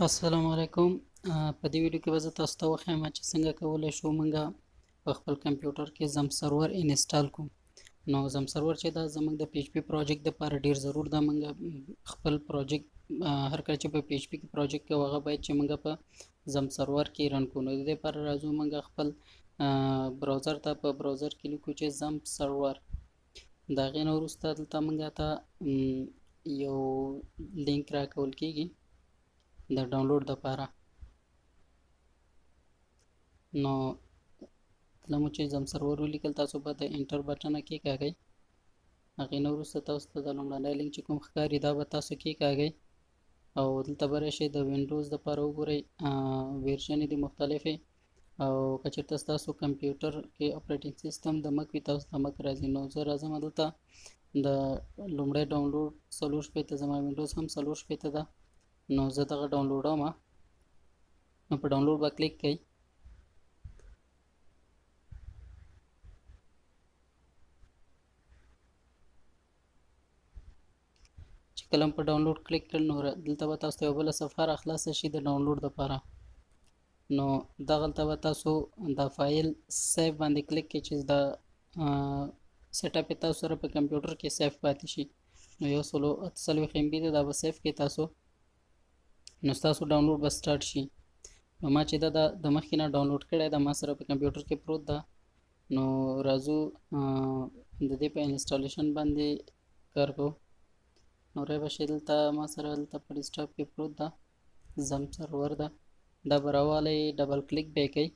السلام علیکم. په دې ویډیو کې به زه تاسو ته وښیم چې څنګه کولی شو موږ په خپل کمپیوټر کې زم سرور انسټال کړو. نو زم سرور چې دا زموږ د پی ایچ پی پروجیکټ دپاره ډېر ضرور ده. موږ خپل پروجیکټ هر کله چې په پی ایچ پی کې پروجیکټ کوو هغه باید چې موږ په زم سرور کې رن کړو. نو د دې لپاره راځو موږ خپل براوزر ته په براوزر کې لیکو چې زم سرور. د هغې نه وروسته دلته موږ ته یو لینک راکول کېږي د ډاونلوډ دپاره. نو کله مو چې زم سرور ولیکل تاسو به د انټر بټنه کېکاږئ. هغې نه وروسته تاسو ته د لومړنی لینک چې کوم ښکاري دا به تاسو کېکاږئ او دلته به راشئ د وینډوز دپاره وګورئ ورژنې دي مختلفې، او که چېرته ستاسو کمپیوټر کې اپریټینګ سیسټم د مک وي تاسو ته مک راځي. نو زه راځم دلته د لومړی ډاونلوډ 40 زما وینډوز هم 40 ده. نو زه دغه ډاونلوډوم. نو په ډاونلوډ به کلیک کوئ. چې کله په ډاونلوډ کلیک کړ نو دلته به تاسو ته یو بله صفحه را خلاصه شي د ډاونلوډ دپاره. نو دغلته به تاسو د فایل سیف باندې کلیک کړئ چې د سیټ اپ یې تاسو سره په کمپیوټر کې سیف پاتې شي. نو 148 MB دی، دا به سیف کړئ تاسو. نو ستاسو ډاونلوډ به سټارټ شي. نو ما چې دا د مخکې نه ډاونلوډ کړی ده ما سره په کمپیوټر کې پروت ده. نو راځو د دې په انسټالیشن باندې کار کوو. نو رای به شي دلته ما سره دلته په ډیسکټاپ کې پروت ده، زم سرور ده. دا به راوالی ډبل کلیک به یې کوئ.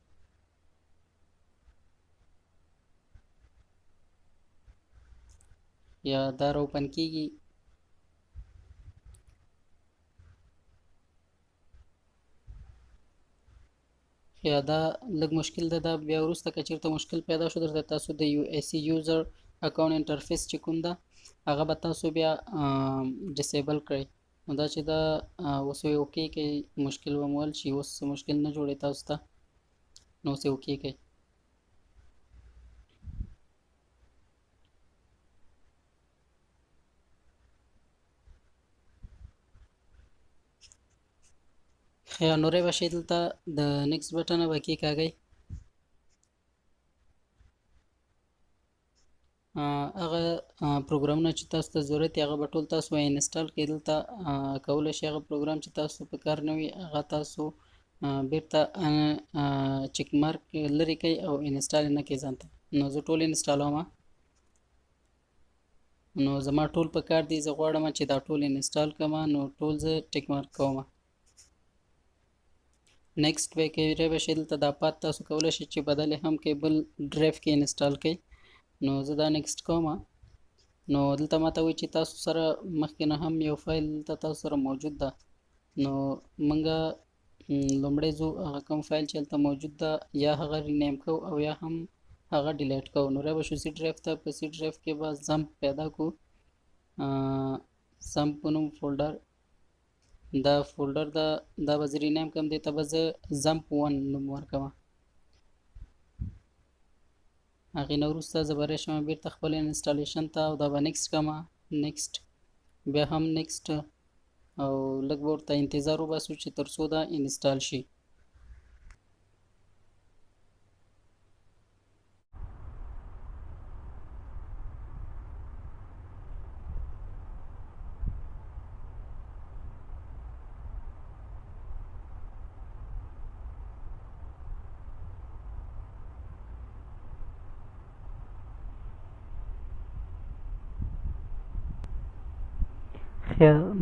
یا دا را اوپن کېږي. یا دا لږ مشکل ده. دا بیا وروسته که چېرته مشکل پیدا شو درته تاسو د یو ای سی یوزر اکاونټ انټرفیس چې کوم ده هغه به تاسو بیا ډسیبل کړئ. نو دا چې دا اوس یې اوکې کوئ، مشکل به مو حل شي. اوس مشکل نه جوړوي تاسو ته. نو اوس یې اوکې کوئ. نو رای به شي دلته د نیکسټ بټنه به کېکاږئ. هغه پروګرامونه چې تاسو ته ضرورت یې هغه به ټول تاسو انسټال کړئ. دلته کولی شئ هغه پروګرام چې تاسو په کار نه وي هغه تاسو بیرته چک مارک لرې کړئ او انسټال یې نه کړئ ځان ته. نو زه ټول انسټالوم. نو زما ټول په کار دي، زه غواړم چې دا ټول انسټال کړم. نو ټول زه ټک مارک کوم. نیکسټ به کوئ. رای به شي دلته دا پات تاسو کولی شئ چې بدل یې هم کړئ، بل ډرایو کې انسټال کړئ. نو زه دا نیکسټ کوم. نو دلته ماته وایي چې تاسو سره مخکې نه هم یو فایل دلته تاسو سره موجود ده. نو موږ لومړی ځو هغه کوم فایل چې هلته موجود ده یا هغه رینیم کوو او یا هم هغه ډیلیټ کوو. نو رای به شو سی ډرایو ته. په سی ډرایو کې به زم پیدا کړو، زم په نوم فولډر. دا فولډر ده، دا به زه رینیم کړم. دې ته به زه زمپ 1 نوم ورکوم. هغې نه وروسته زه به راشم بېرته خپل انسټالیشن ته او دا به نیکسټ کړم. نیکسټ، بیا هم نیکسټ، او لږ به ورته انتظار وباسو چې تر څو دا انسټال شي.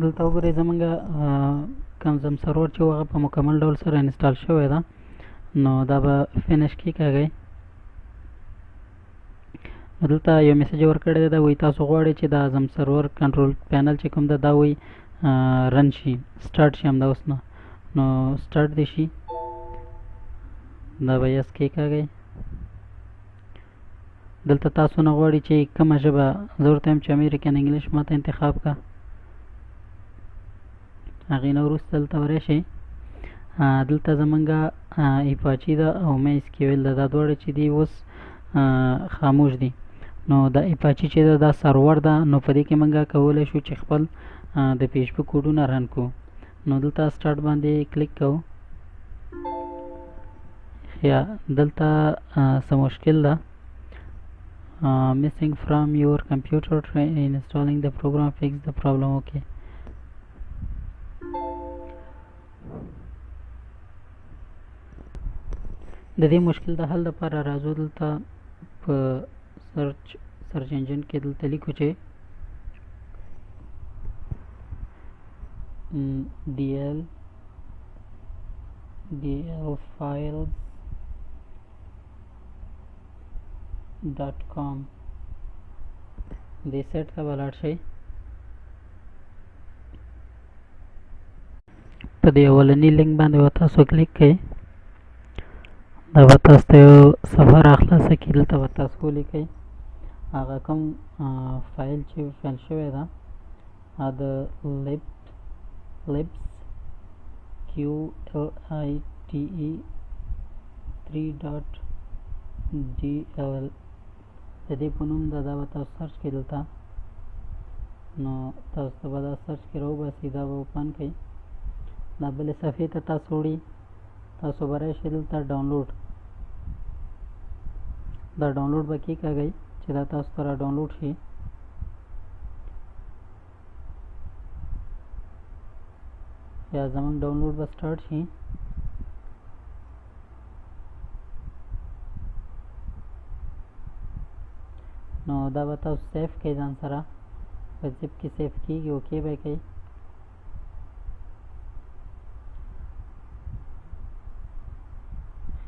دلته وګورئ زموږ کوم زم سرور چې هغه په مکمل ډول سره انسټال شوی ده. نو دا به فینش کېکاږئ. دلته یو میسج ورکړی دی، دا وایي تاسو غواړئ چې دا زم سرور کنټرول پینل چې کوم ده دا وایي رن شي، سټارټ شي همدا اوس نه. نو سټارټ دې شي. دا به یس کېکاږئ. دلته تاسو نه غواړئ چې کومه ژبه، زه ورته وایم چې امریکن انګلیش ماته انتخاب کړه. هغې نه وروسته دلته به راشئ. دلته زمونږ اپاچي ده او مای اس کیو ایل ده، دا دواړه چې دي اوس خاموش دي. نو د اپاچي چې دا سرور ده، نو په دې کې موږ کولی شو چې خپل د پی ایچ پي کوډونه رن کړو. نو دلته سٹارټ باندې کلیک کوو. یا دلته څه مشکل ده missing from your computer installing the program fix the problem. okay د دې مشکل د حل لپاره راځو دلته په سرچ انجن کې دلته لیکو چې dl files.com دې سیټ ته ولاړ شئ. په دې اولني لینک باندې به تاسو کلیک کړئ. دا به تاسو ته یو صفحه راخلاصه کړي. دلته به تاسو ولیکئ هغه کوم فایل چې فایل شوی ده د libs QLITE 3.dll د دې په نوم دا به تاسو سرچ کړئ. دلته نو تاسو ته به دا سرچ کې راوباسي. دا به اوپن کړئ. دا بلې صفحې ته تاسو وړي. تاسو به راشئ دلته ډاونلوډ. دا ډاونلوډ به کېکاږئ چې دا تاسو ته را ډاونلوډ شي. یا زمونږ ډاونلوډ به سٹارټ شي. نو دا به تاسو سیف کړئ ځان سره. په زیپ کې سیف کېږي. اوکې به کوئ.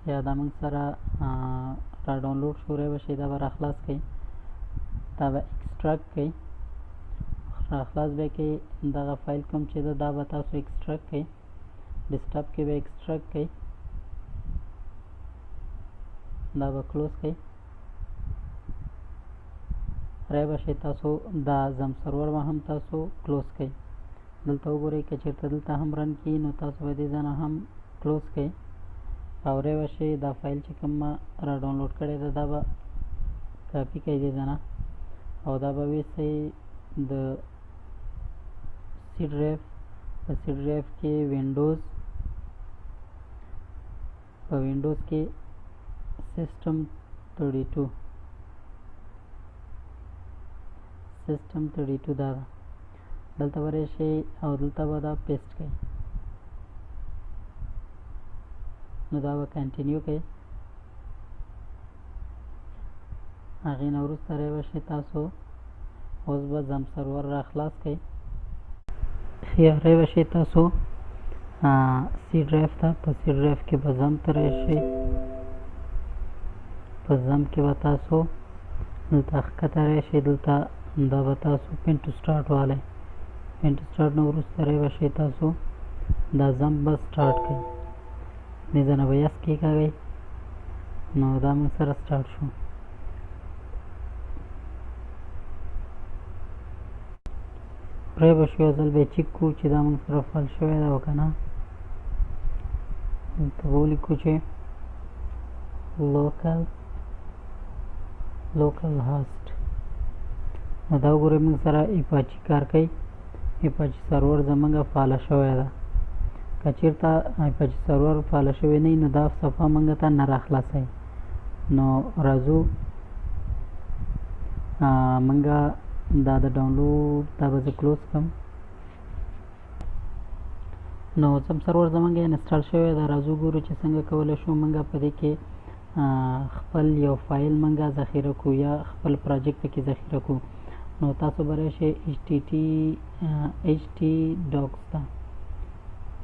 یا دا موږ سره را ډاونلوډ شوی به شي. دا به راخلاص کړئ. دا به ایکسټراکټ کړئ. راخلاص به کړئ. دغه فایل کوم چې ده دا به تاسو ایکسټراکټ کړئ. ډیسکټاپ کې به ایکسټراکټ کړئ. دا به کلوز کړئ. رای به شي تاسو دا زم سرور به هم تاسو کلوز کړئ. دلته وګورئ که چېرته دلته هم رن کړي نو تاسو به دې ځای نه هم کلوز کړئ. او رای به شي دا فایل چې کوم ما را ډاونلوډ کړی ده دا به کاپي کړئ دې ځای نه. او دا به ویسئ د سی ډرایو. په سی ډرایو کې په وینډوز کې سیسټم 32 دا ده. دلته به راشئ او دلته به دا پیسټ کړئ. نو دا به کنټینیو کړئ. هغې نه وروسته رای شئ تاسو اوس به زم سرور را خلاص کړئ. رای شئ تاسو سی ډرایو ته. په سی ډرایو کې به زم ته راشئ. په زم کې به تاسو دلته ښکته راشئ. دلته دا به تاسو پین ټو سټارټ والی. پین ټو سټارټ نه وروسته رای شئ تاسو دا زم به سټارټ کړئ. دې ځای نه به یس کېکاږئ. نو دا موږ سره سټارټ شو. پرې به شو یو ځل به چیک کړو چې دا موږ سره فایل شوی ده او که نه. دلته به ولیکو چې لوکل هاسټ. نو دا وګورئ موږ سره اپاچي کار کوي. اپاچي سرور زموږه فعاله شوی ده. که چېرته اپاچي سرور فعاله شوی نه وي نو دا صفحه موږ ته نه راخلاصوي. نو راځو موږ دا د ډاونلوډ دا به زه کلوز کړم. نو زم سرور زموږ انسټال شوی ده. راځو ګورو چې څنګه کولی شو موږ په دې کې خپل یو فایل موږ ذخیره کړو یا خپل پروجیکټ پکې ذخیره کړو. نو تاسو به راشئ HT docs ته.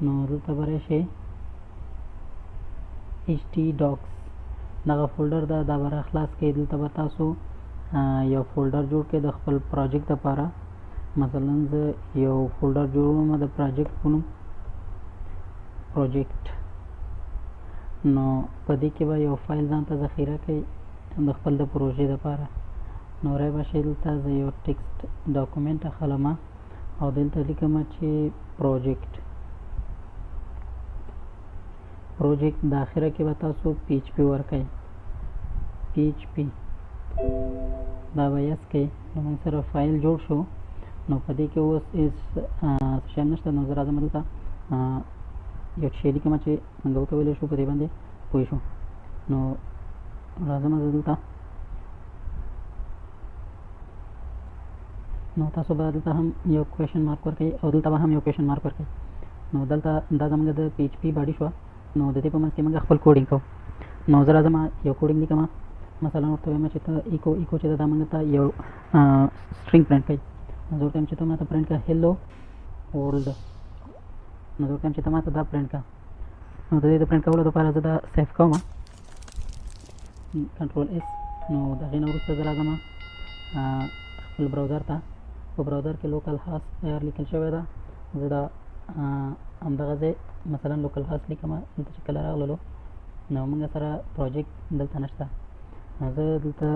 نو دلته به راشئ HT docs دغه فولډر ده. دا به راخلاص کړئ. دلته به تاسو یو فولډر جوړ کړئ د خپل پروجیکټ لپاره. مثلا زه یو فولډر جوړوم د پروجیکټ په نوم پروجیکټ. نو په دې کې به یو فایل ځان ته ذخیره کړئ د خپل د پروژې لپاره. نو رای به شئ دلته زه یو ټکسټ ډاکومنټ اخلم او دلته لیکم چې پروجیکټ د اخره کې به تاسو PHP ورکړئ. PHP دا به یس کړئ. نو موږ سره فایل جوړ شو. نو په دې کې اوس هېڅ شی نشته. نو زه راځم دلته یو شی لیکم چې موږ وکولی شو په دې باندې پوه شو. نو راځم زه دلته نو تاسو به دلته هم یو کوېشن مارک ورکړئ او دلته به هم یو کوېشن مارک ورکړئ. نو دلته دا زموږ د پی ایچ پي باډي شوه. نو د دې په منځ کې موږ خپل کوډینګ کوو. نو زه راځم یو کوډینګ لیکم. مثلا ورته وایم چې ته ایکو چې دا موږ ته یو سټرینګ پرنټ کوي. نو زه ورته وایم چې ته ماته پرنټ کړه هیلو ورلډ. نو زه ورته وایم چې ته ماته دا پرنټ کړه. نو د دې د پرنټ کولو دپاره زه دا سیف کوم کنټرول اس. نو د هغې نه وروسته زه راځم خپل براوزر ته. په براوزر کې لوکل هاست تیار لیکل شوی ده. زه دا همدغه ځای مثلا لوکل هاست لیکم. دلته چې کله راغللو نو موږ سره پروجیکټ دلته نشته. زه دلته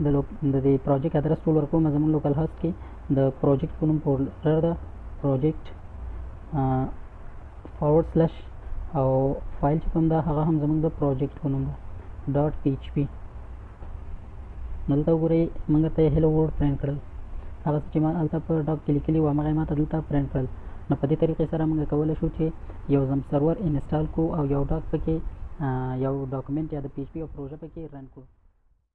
د دې پروجیکټ ادرس ټول ورکوم. زموږ لوکل هاست کې د پروجیکټ په نوم فولډر ده پروجیکټ فارورډ سلیش او فایل چې کوم ده هغه هم زموږ د پروجیکټ په نوم ده ډاټ پی ایچ پي. نو دلته وګورئ موږ ته هیلو ورډ پرنټ کړل. هغه څه چې ما هلته په ډاک کې لیکلي وو همغه یې ما ته دلته پرنټ کړل. نو په دې طریقې سره موږ کولی شو چې یو زم سرور انسټال کړو او یو ډاک پکې یو ډاکومنټ یا د پی ایچ پي او پروژه پکې رن کړو.